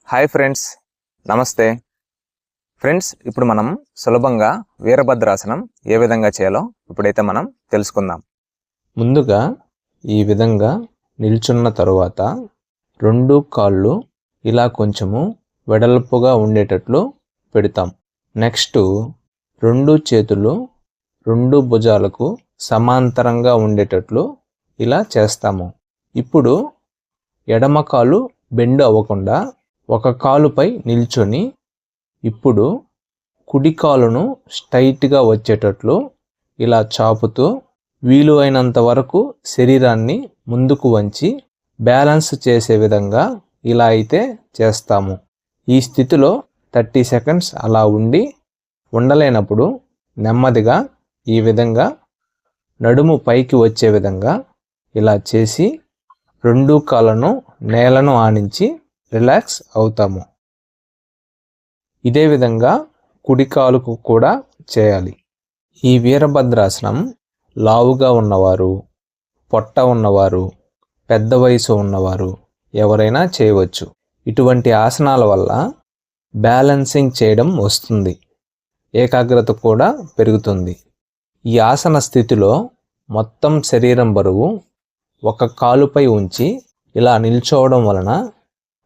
Hi friends, నమస్తే friends. ఇప్పుడు మనం సులభంగా వీరభద్రాసనం ఏ విధంగా చేయాలో ఇప్పుడైతే మనం తెలుసుకుందాం. ముందుగా ఈ విధంగా నిల్చున్న తరువాత రెండు కాళ్ళు ఇలా కొంచెము వెడల్పుగా ఉండేటట్లు పెడతాం. నెక్స్ట్ రెండు చేతులు రెండు భుజాలకు సమాంతరంగా ఉండేటట్లు ఇలా చేస్తాము. ఇప్పుడు ఎడమ కాలు బెండ్ అవ్వకుండా ఒక కాలుపై నిల్చొని ఇప్పుడు కుడి కాలును స్ట్రైట్గా వచ్చేటట్లు ఇలా చాపుతూ వీలు అయినంత వరకు శరీరాన్ని ముందుకు వంచి బ్యాలెన్స్ చేసే విధంగా ఇలా అయితే చేస్తాము. ఈ స్థితిలో 30 సెకండ్స్ అలా ఉండలేనప్పుడు నెమ్మదిగా ఈ విధంగా నడుము పైకి వచ్చే విధంగా ఇలా చేసి రెండు కాళ్ళను నేలను ఆనించి రిలాక్స్ అవుతాము. ఇదే విధంగా కుడి కాలుకు కూడా చేయాలి. ఈ వీరభద్రాసనం లావుగా ఉన్నవారు, పొట్ట ఉన్నవారు, పెద్ద వయసు ఉన్నవారు ఎవరైనా చేయవచ్చు. ఇటువంటి ఆసనాల వల్ల బ్యాలెన్సింగ్ చేయడం వస్తుంది, ఏకాగ్రత కూడా పెరుగుతుంది. ఈ ఆసన స్థితిలో మొత్తం శరీరం బరువు ఒక కాలుపై ఉంచి ఇలా నిల్చోవడం వలన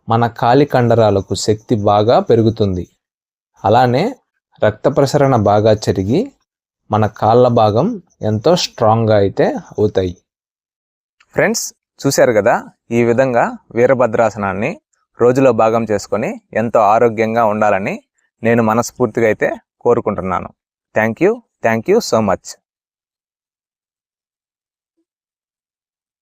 మన కాలి కండరాలకు శక్తి బాగా పెరుగుతుంది. అలానే రక్త ప్రసరణ బాగా జరిగి మన కాళ్ళ భాగం ఎంతో స్ట్రాంగ్గా అయితే అవుతాయి. ఫ్రెండ్స్, చూశారు కదా, ఈ విధంగా వీరభద్రాసనాన్ని రోజులో భాగం చేసుకొని ఎంతో ఆరోగ్యంగా ఉండాలని నేను మనస్ఫూర్తిగా అయితే కోరుకుంటున్నాను. Thank you so much.